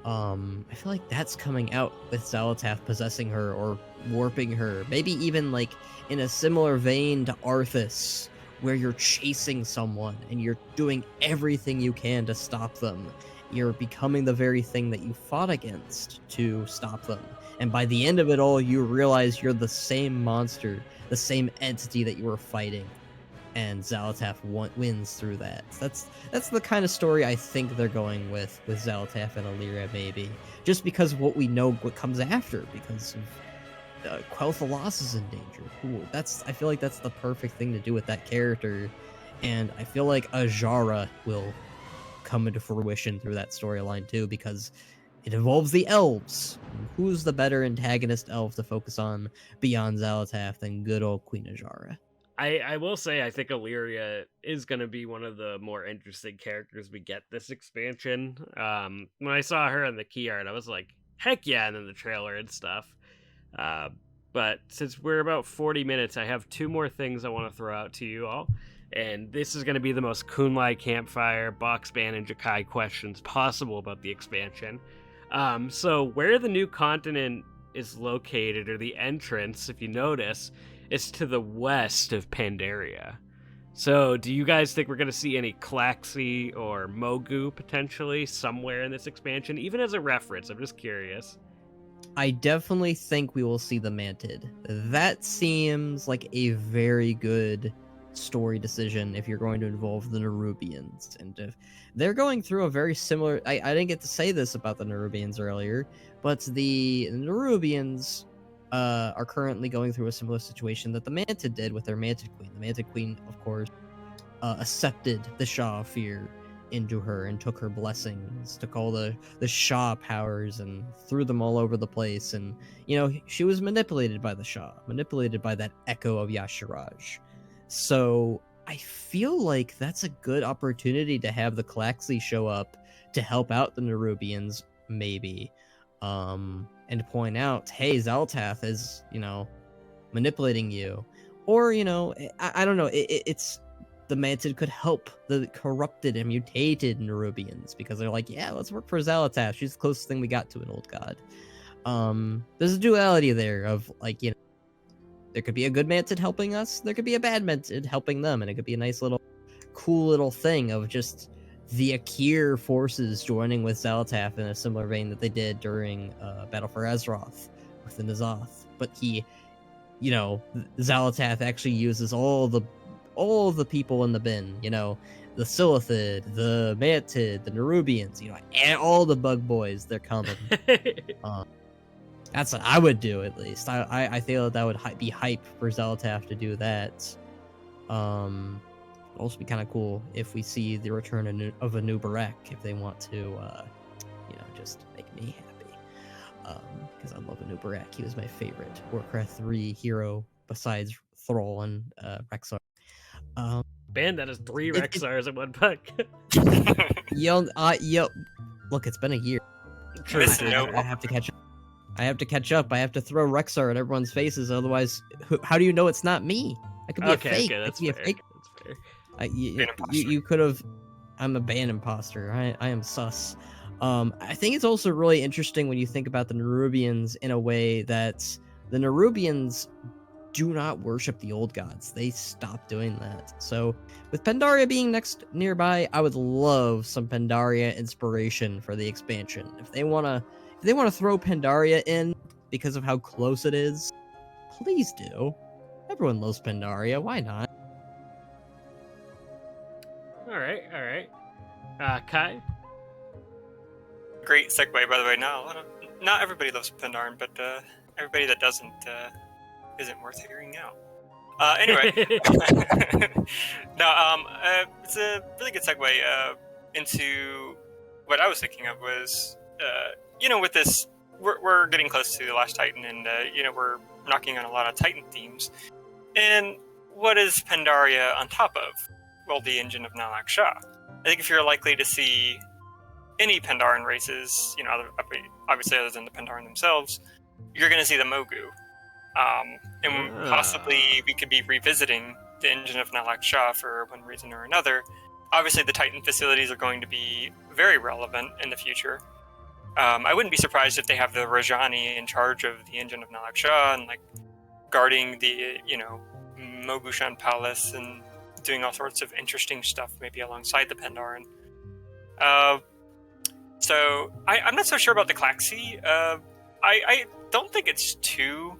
I feel like that's coming out with Xal'atath possessing her or warping her. Maybe even like in a similar vein to Arthas, where you're chasing someone and you're doing everything you can to stop them. You're becoming the very thing that you fought against to stop them. And by the end of it all, you realize you're the same monster, the same entity that you were fighting. And Xal'atath wins through that. That's the kind of story I think they're going with Xal'atath and Illyria, maybe. Just because of what we know what comes after, because of Quel'Thalas is in danger. Ooh, I feel like that's the perfect thing to do with that character. And I feel like Ajara will come into fruition through that storyline too, because it involves the elves. Who's the better antagonist elf to focus on beyond Xal'atath than good old Queen Ajara? I will say, I think Illyria is going to be one of the more interesting characters we get this expansion. When I saw her in the key art, I was like, heck yeah, and then the trailer and stuff. But since we're about 40 minutes, I have 2 more things I want to throw out to you all. And this is going to be the most Kun-Lai Campfire, Box Band, and Jikai questions possible about the expansion. So where the new continent is located, or the entrance, if you notice, is to the west of Pandaria. So do you guys think we're going to see any Klaxi or Mogu potentially somewhere in this expansion, even as a reference? I'm just curious. I definitely think we will see the Mantid. That seems like a very good story decision if you're going to involve the Nerubians. And if they're going through a very similar... I didn't get to say this about the Nerubians earlier, but the Nerubians are currently going through a similar situation that the Mantid did with their Mantid Queen. The Mantid Queen, of course, accepted the Shah of Fear into her and took her blessings, took all the Shah powers and threw them all over the place. And, you know, she was manipulated by the Shah, manipulated by that echo of Yashiraj. So I feel like that's a good opportunity to have the Klaxi show up to help out the Nerubians, maybe. And point out, hey, Zaltath is, you know, manipulating you. Or, you know, I don't know, it's... The Mantid could help the corrupted and mutated Nerubians because they're like, yeah, let's work for Zalatath. She's the closest thing we got to an old god. There's a duality there of, like, you know, there could be a good Mantid helping us, there could be a bad Mantid helping them, and it could be a nice little, cool little thing of just the Akir forces joining with Zalatath in a similar vein that they did during Battle for Azeroth with the N'Zoth. But he, you know, Zalatath actually uses all the people in the bin, you know, the Silithid, the Mantid, the Nerubians, you know, and all the bug boys, they're coming. That's what I would do, at least. I feel that would be hype for Zalatath to do that. It'd also be kind of cool if we see the return of a new Barek, if they want to, you know, just make me happy. Because I love a new Barek. He was my favorite Warcraft 3 hero besides Thrall and Rexxar. Band that has 3 Rexxars in one pack. Yo, look, it's been a year. I have to catch up. I have to catch up. I have to throw Rexxar at everyone's faces, otherwise, how do you know it's not me? I could be a fake. Okay, that's fair. That's fair. You could have. I'm a band imposter. I am sus. I think it's also really interesting when you think about the Nerubians in a way that the Nerubians do not worship the old gods. They stopped doing that. So with Pandaria being nearby, I would love some Pandaria inspiration for the expansion. If they wanna throw Pandaria in because of how close it is, please do. Everyone loves Pandaria. Why not? All right. Kai? Great segue, by the way. Not everybody loves Pandaren, but everybody that doesn't isn't worth hearing out. Anyway, it's a really good segue into what I was thinking of was, you know, with this, we're getting close to the last Titan, and you know, we're knocking on a lot of Titan themes. And what is Pandaria on top of? Well, the engine of Nalak Shah. I think if you're likely to see any Pandaren races, you know, obviously other than the Pandaren themselves, you're going to see the Mogu. And possibly we could be revisiting the engine of Nalak Shah for one reason or another. Obviously, the Titan facilities are going to be very relevant in the future. I wouldn't be surprised if they have the Rajani in charge of the engine of Nalak Shah and, like, guarding the, you know, Mogushan Palace and doing all sorts of interesting stuff, maybe alongside the Pandaren. So I'm not so sure about the Klaxi. I don't think it's too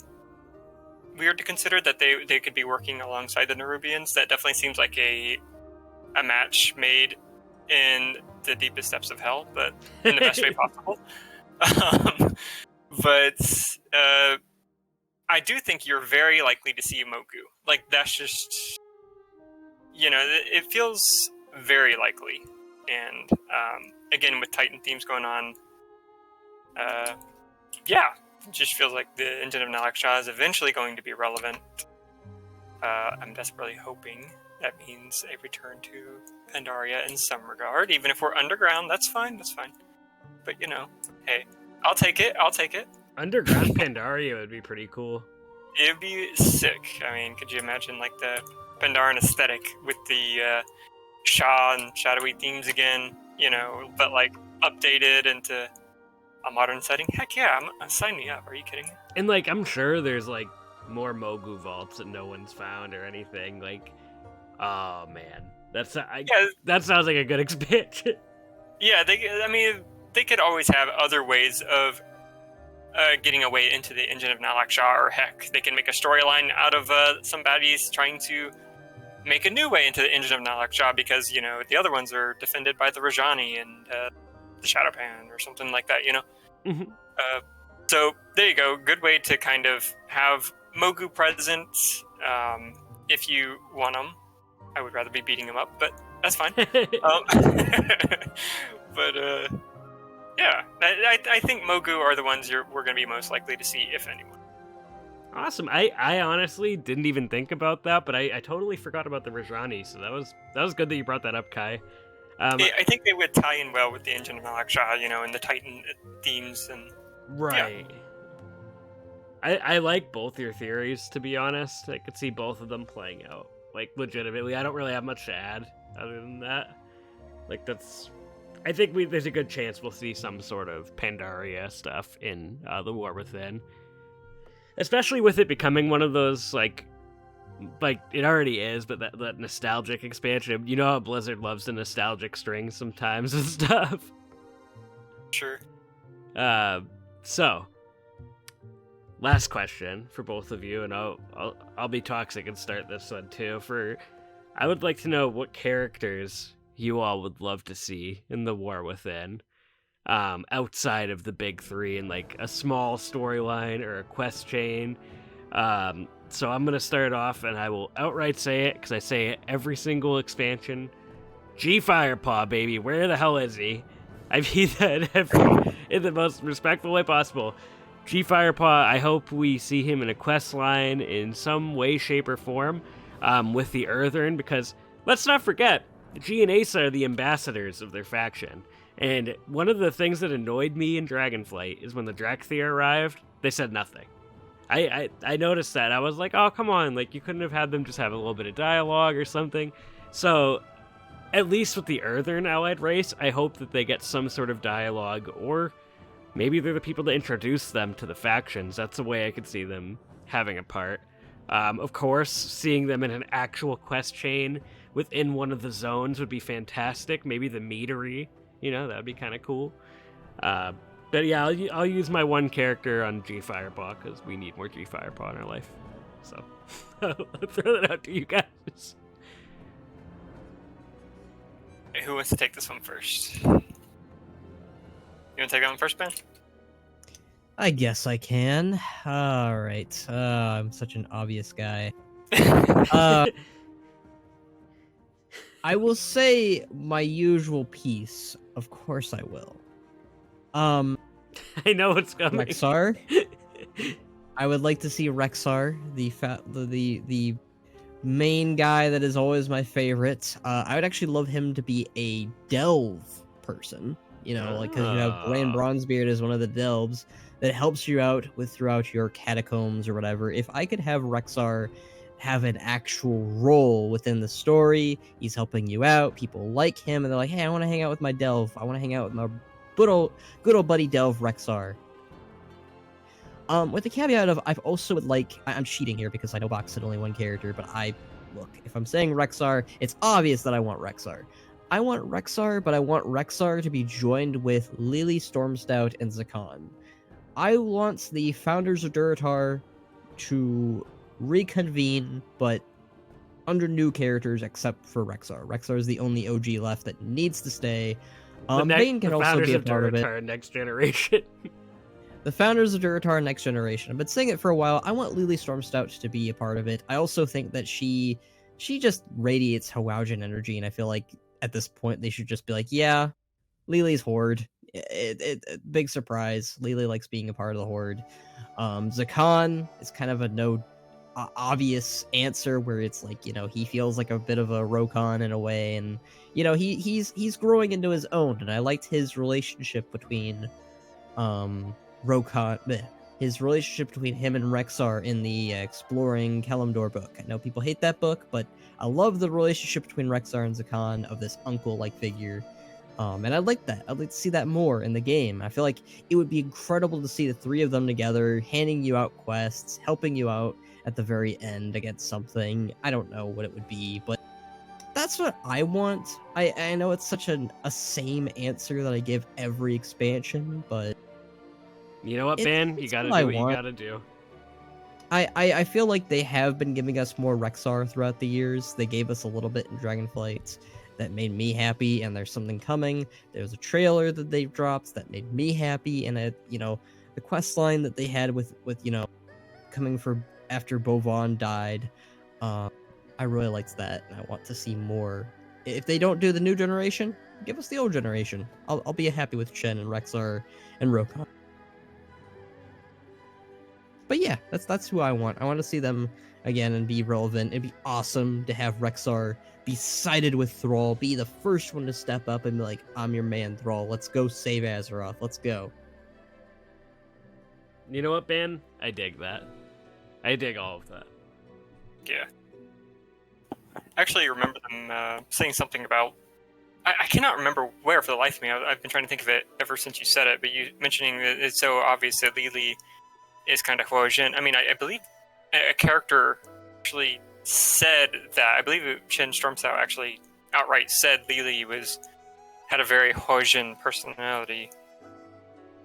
weird to consider that they could be working alongside the Nerubians. That definitely seems like a match made in the deepest depths of hell, but in the best way possible. But I do think you're very likely to see a Mogu. Like, that's just, you know, it feels very likely. And again, with Titan themes going on, yeah, it just feels like the engine of Nalak Shah is eventually going to be relevant. I'm desperately hoping that means a return to Pandaria in some regard. Even if we're underground, that's fine. But, you know, hey, I'll take it. I'll take it. Underground Pandaria would be pretty cool. It'd be sick. I mean, could you imagine like the Pandaren aesthetic with the Shah and shadowy themes again? You know, but like updated into a modern setting. Heck yeah, sign me up. Are you kidding me? And like, I'm sure there's like more Mogu vaults that no one's found or anything. Like, oh man, that sounds like a good expansion. Yeah, they could always have other ways of getting a way into the engine of Nalak Shah, or heck, they can make a storyline out of some baddies trying to make a new way into the engine of Nalak Shah, because, you know, the other ones are defended by the Rajani and the Shadowpan or something like that, you know? Mhm. So there you go. Good way to kind of have Mogu present if you want them. I would rather be beating them up, but that's fine. Yeah, I think Mogu are the ones we're going to be most likely to see, if anyone. Awesome. I honestly didn't even think about that, but I totally forgot about the Rajani, so that was good that you brought that up, Kai. I think they would tie in well with the engine of Nalak Shah, you know, and the Titan themes and right. Yeah. I like both your theories, to be honest. I could see both of them playing out, like, legitimately. I don't really have much to add other than that. Like, I think there's a good chance we'll see some sort of Pandaria stuff in the War Within. Especially with it becoming one of those, like it already is, but that nostalgic expansion. You know how Blizzard loves the nostalgic strings sometimes and stuff? Sure. So, last question for both of you, and I'll be toxic and start this one too. I would like to know what characters you all would love to see in the War Within, outside of the big three, and like a small storyline or a quest chain. So I'm gonna start off, and I will outright say it because I say it every single expansion. G Firepaw, baby, where the hell is he? I mean that in the most respectful way possible. G Firepaw, I hope we see him in a quest line in some way, shape, or form, with the Earthern, because let's not forget, G and Asa are the ambassadors of their faction. And one of the things that annoyed me in Dragonflight is when the Drakthir arrived, they said nothing. I noticed that. I was like, oh, come on, like, you couldn't have had them just have a little bit of dialogue or something. So, at least with the Earthern allied race, I hope that they get some sort of dialogue, or maybe they're the people to introduce them to the factions. That's the way I could see them having a part. Of course, seeing them in an actual quest chain within one of the zones would be fantastic. Maybe the meadery, you know, that would be kind of cool. But yeah, I'll use my one character on G Firepaw, because we need more G Firepaw in our life. So, I'll throw that out to you guys. Hey, who wants to take this one first? You want to take that one first, Ben? I guess I can. All right. I'm such an obvious guy. I will say my usual piece. Of course I will. I know what's coming. Rexxar. I would like to see Rexxar, the main guy that is always my favorite. I would actually love him to be a delve person. You know, like, because you have Blaine Bronzebeard as one of the delves that helps you out throughout your catacombs or whatever. If I could have Rexxar have an actual role within the story, he's helping you out, people like him, and they're like, hey, I want to hang out with my delve. I want to hang out with my good old buddy delve Rexxar. With the caveat of, I've also would like, I'm cheating here because I know Box had only one character, but look, if I'm saying Rexxar, it's obvious that I want Rexxar. I want Rexxar, but I want Rexxar to be joined with Lily, Stormstout, and Zakan. I want the founders of Durotar to reconvene, but under new characters except for Rexxar. Rexxar is the only OG left that needs to stay. Bane can also be a part of it. Next generation. The founders of Durotar Next Generation. I've been saying it for a while. I want Lily Stormstout to be a part of it. I also think that she just radiates Hawaiian energy, and I feel like at this point they should just be like, yeah, Lily's Horde. Big surprise. Lily likes being a part of the Horde. Zakan is kind of a obvious answer where it's like, you know, he feels like a bit of a Rokon in a way, and you know, he's growing into his own, and I liked his relationship between his relationship between him and Rexar in the Exploring Kalimdor book. I know people hate that book, but I love the relationship between Rexar and Zakan of this uncle-like figure. And I like that. I'd like to see that more in the game. I feel like it would be incredible to see the three of them together, handing you out quests, helping you out at the very end against something. I don't know what it would be, but that's what I want. I know it's such a same answer that I give every expansion, but you know what, Ben? You gotta do what you gotta do. I feel like they have been giving us more Rexar throughout the years. They gave us a little bit in Dragonflight that made me happy, and there's something coming. There's a trailer that they've dropped that made me happy, and the quest line that they had with coming for after Bovan died. I really liked that, and I want to see more. If they don't do the new generation, give us the old generation. I'll be happy with Shen and Rexar and Rokan. But yeah, that's who I want. I want to see them again and be relevant. It'd be awesome to have Rexar be sided with Thrall, be the first one to step up and be like, I'm your man, Thrall. Let's go save Azeroth. Let's go. You know what, Ben? I dig that. I dig all of that. Yeah. I actually remember them saying something about... I cannot remember where for the life of me. I've been trying to think of it ever since you said it, but you mentioning that it's so obvious that Lily is kind of Huojin. I mean, I believe a character actually said that. I believe Shen Stormsow actually outright said Lily had a very Huojin personality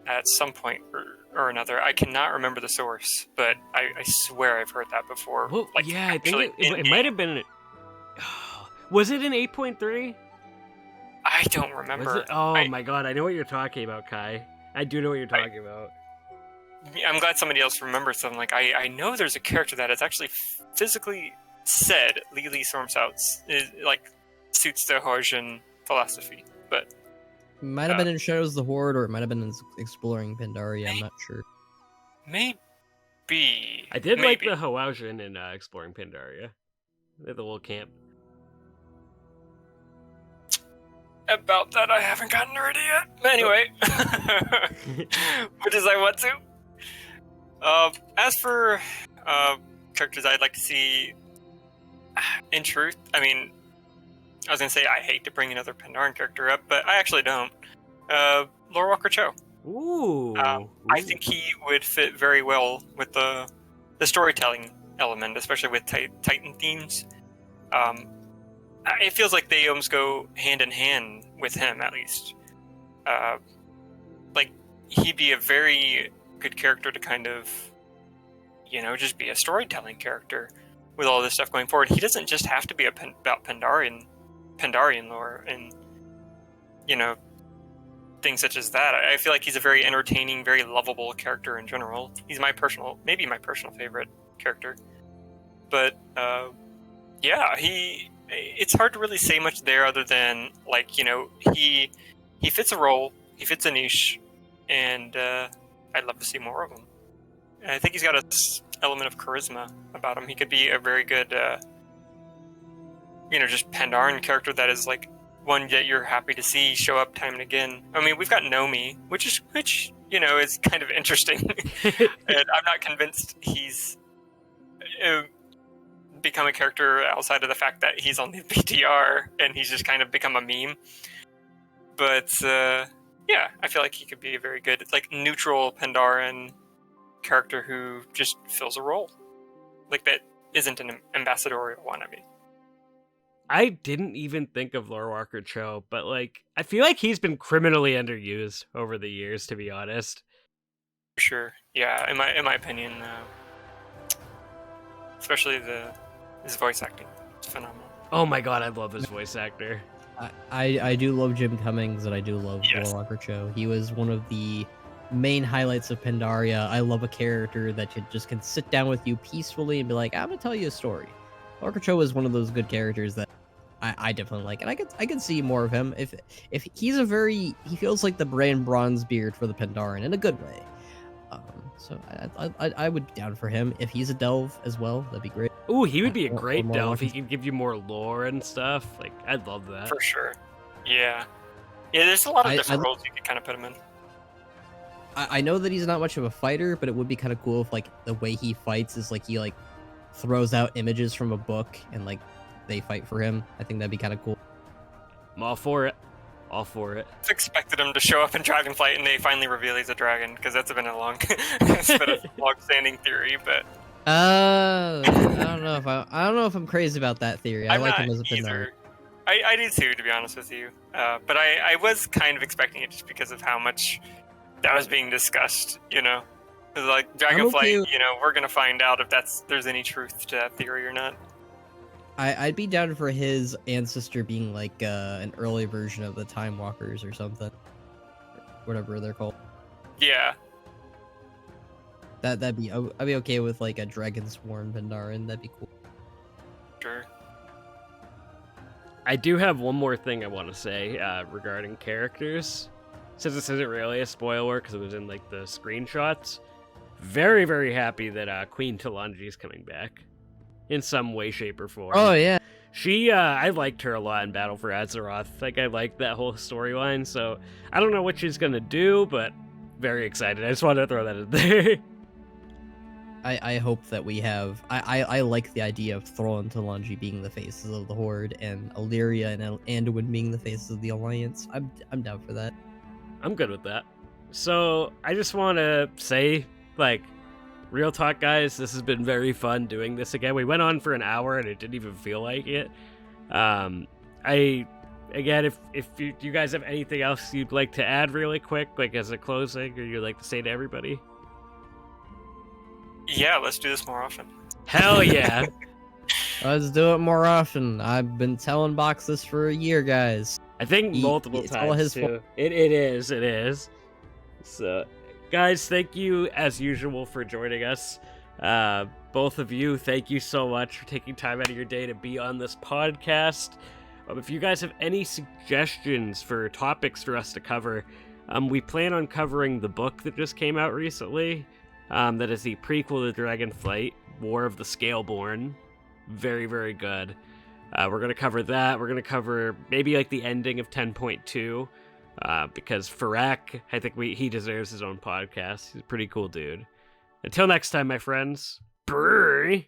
at some point or another. I cannot remember the source, but I swear I've heard that before. Well, yeah, I think it might have been... Was it in 8.3? I don't remember. Oh my god, I know what you're talking about, Kai. I do know what you're talking about. I'm glad somebody else remembers something. Like, I know there's a character that has actually physically said Lily Stormsouts suits the Huojin philosophy, but... Might have been in Shadows of the Horde, or it might have been in Exploring Pandaria, I'm not sure. Maybe. I did like the Huojin in Exploring Pandaria. The little camp. About that, I haven't gotten ready yet. But anyway, which is I want to. As for characters I'd like to see, in truth, I mean, I was gonna say I hate to bring another Pandaran character up, but I actually don't. Lore Walker Cho. Ooh. I think he would fit very well with the storytelling element, especially with Titan themes. It feels like they almost go hand in hand with him, at least. Like, he'd be a very good character to kind of, just be a storytelling character with all this stuff going forward. He doesn't just have to be about Pandarian lore and, things such as that. I feel like he's a very entertaining, very lovable character in general. He's maybe my personal favorite character. But, yeah, it's hard to really say much there other than, he fits a role, he fits a niche, and I'd love to see more of him. And I think he's got an element of charisma about him. He could be a very good, just Pandaren character that is, one that you're happy to see show up time and again. I mean, we've got Nomi, which is kind of interesting. And I'm not convinced he's... become a character outside of the fact that he's on the BTR and he's just kind of become a meme. But yeah, I feel like he could be a very good, neutral Pandaren character who just fills a role. That isn't an ambassadorial one, I mean. I didn't even think of Lore Walker Cho, but I feel like he's been criminally underused over the years, to be honest. For sure. Yeah, in my opinion, especially his voice acting. It's phenomenal. Oh my god, I love his voice actor. I do love Jim Cummings, and I do love Lore Walker Cho. He was one of the main highlights of Pandaria. I love a character that just can sit down with you peacefully and be like, I'm gonna tell you a story. Lore Walker Cho is one of those good characters that I definitely like, and I could see more of him. If he's he feels like the Bran Bronzebeard for the Pandaren in a good way. So I would be down for him. If he's a delve as well, that'd be great. Ooh, he would be a great delve. He could give you more lore and stuff. I'd love that. For sure. Yeah. Yeah, there's a lot of different roles you could kind of put him in. I know that he's not much of a fighter, but it would be kind of cool if like the way he fights is like he like throws out images from a book and like they fight for him. I think that'd be kind of cool. I'm all for it. All for it. I've expected him to show up in Dragonflight and they finally reveal he's a dragon, because that's been a long, it's been a long-standing theory. But I don't know if I don't know if I'm crazy about that theory. I I'm like not him as a Pandaren. either. I do too, to be honest with you. But I was kind of expecting it just because of how much that was being discussed. You know, 'cause, like Dragonflight. okay. You know, we're gonna find out if there's any truth to that theory or not. I'd be down for his ancestor being like an early version of the Time Walkers or something, whatever they're called. Yeah. I'd be okay with like a Dragon Sworn Pandaren. That'd be cool. Sure. I do have one more thing I want to say regarding characters. Since this isn't really a spoiler because it was in like the screenshots. Very, very happy that Queen Talanji is coming back in some way, shape, or form. Oh yeah. She, I liked her a lot in Battle for Azeroth. Like, I liked that whole storyline, so I don't know what she's gonna do, but very excited. I just wanted to throw that in there. I hope that we have. I like the idea of Thrall and Talanji being the faces of the Horde, and Illyria and Anduin being the faces of the Alliance. I'm down for that. I'm good with that. So, I just want to say, like, real talk, guys, this has been very fun doing this again. We went on for an hour, and it didn't even feel like it. Again, if you guys have anything else you'd like to add really quick, like as a closing, or you'd like to say to everybody? Yeah, let's do this more often. Hell yeah. Let's do it more often. I've been telling Box this for a year, guys. I think multiple it's times all his too. fault. It is. So, guys, thank you as usual for joining us. Both of you, thank you so much for taking time out of your day to be on this podcast. If you guys have any suggestions for topics for us to cover, we plan on covering the book that just came out recently. That is the prequel to Dragonflight, War of the Scaleborn. Very, very good. We're going to cover that. We're going to cover maybe like the ending of 10.2. Because Farak, I think he deserves his own podcast. He's a pretty cool dude. Until next time, my friends. Bye.